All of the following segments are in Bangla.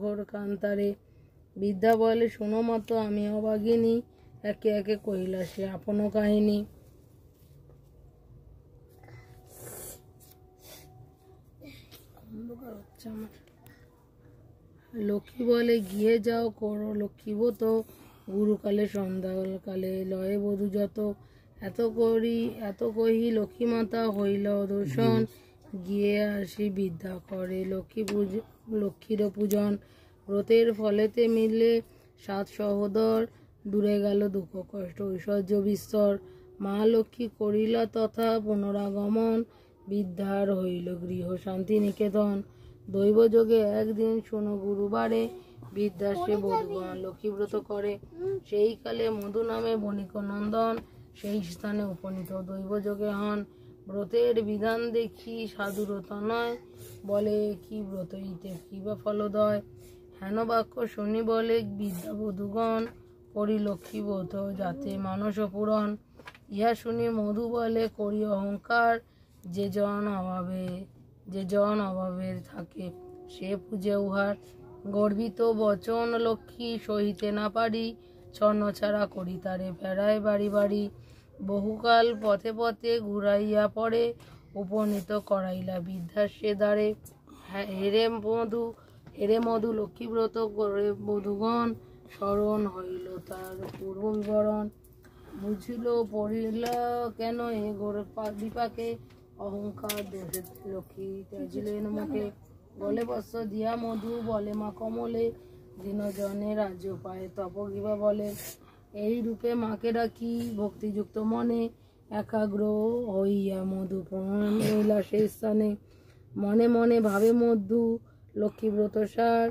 ঘোর কান্তারে। বিদ্যা বলে শোনো মতো আমি অবাগিনী, একে একে কহিলা সে আপন কাহিনী। লক্ষ্মী বলে গিয়ে যাও করো লক্ষ্মীব্রত, গুরুকালে সন্ধ্যাকালে লয়ে বধূ যত। এত কহি লক্ষ্মীমাতা হইল দর্শন, গিয়ে আসি বিদ্যা করে লক্ষ্মীর পূজন। ব্রতের ফলেতে মিলে 7 সহোদর, দূরে গেল দুঃখ কষ্ট ঐশ্বর্য বিস্তর। মা লক্ষ্মী করিলা তথা পুনরাগমন, বিদ্যার হইল গৃহ শান্তি নিকেতন। দৈবযোগে একদিন শোনো গুরুবারে, বিদ্যা সে বধূগণ লক্ষ্মীব্রত করে। সেই কালে মধু নামে বণিক নন্দন, সেই স্থানে উপনীত দৈবযোগে হন। ব্রতের বিধান দেখি সাধুরতা নয়, বলে কি ব্রত ইতে কি বা ফলদয়। হেন বাক্য শুনি বলে বিদ্যা বধূগণ, করি লক্ষ্মীব্রত যাতে মানস পূরণ। ইহা শুনি মধু বলে করি অহংকার, যে জন অভাবের থাকে সে পূজে উহার। গর্বিত বচন লক্ষ্মী সহিতে না পারি, ছন্ন ছাড়া করি তারে ফেরায় বাড়ি বাড়ি। বহুকাল পথে পথে ঘুরাইয়া পড়ে, উপনীত করাইলা বিদ্যা সে দ্বারে। হেরে মধু লক্ষ্মীব্রত করে বধূগণ, স্মরণ হইল তার পূর্ব বিবরণ। বুঝিল পড়িল কেন এ ঘোর বিপাকে, অহংকার দোষে লক্ষ্মী ত্যাজিলেন মুখে। বলে বৎস দিয়া মধু বলে মা কমলে, দীনজনে রাজ্য পায় তপ কিবা বলে। এই রূপে মাকে ডাকি ভক্তিযুক্ত মনে, একাগ্র হইয়া মধু প্রণাম হইলা সেই স্থানে। মনে মনে ভাবে মধু লক্ষ্মীব্রত সার,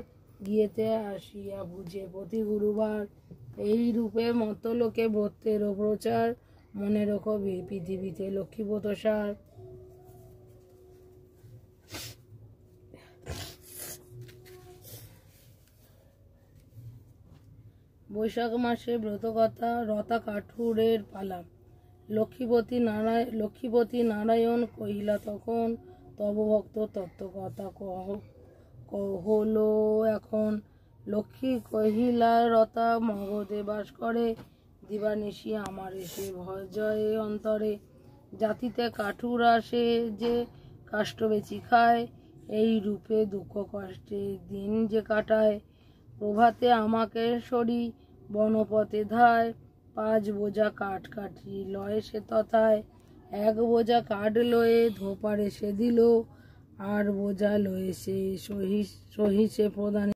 গিয়েতে আসিয়া বুঝে প্রতি গুরুবার। এই রূপে মত লোকে ব্রতের প্রচার, মনে রেখো পৃথিবীতে লক্ষ্মীব্রত সার। বৈশাখ মাসে ব্রতকথা, রতা কাঠুরের পালা। লক্ষ্মীপতি নারায়ণ কহিলা তখন, তব ভক্ত তত্ত্বকথা কহলো এখন। লক্ষ্মী কহিলা রতা মগধে বাস করে, দিবানিশি আমার এসে ভজয় অন্তরে। জাতিতে কাঠুর আসে যে কাষ্ঠ বেচি খায়, এই রূপে দুঃখ কষ্টে দিন যে কাটায়। প্রভাতে আমাকে সরি বনপথে ধায়, 5 বোঝা কাঠ কাঠি লয় সে তথায়। 1 বোঝা কাঠ লয়ে ধোপারে সে দিল, আর বোঝা লয়ে সে সহিসে প্রদান।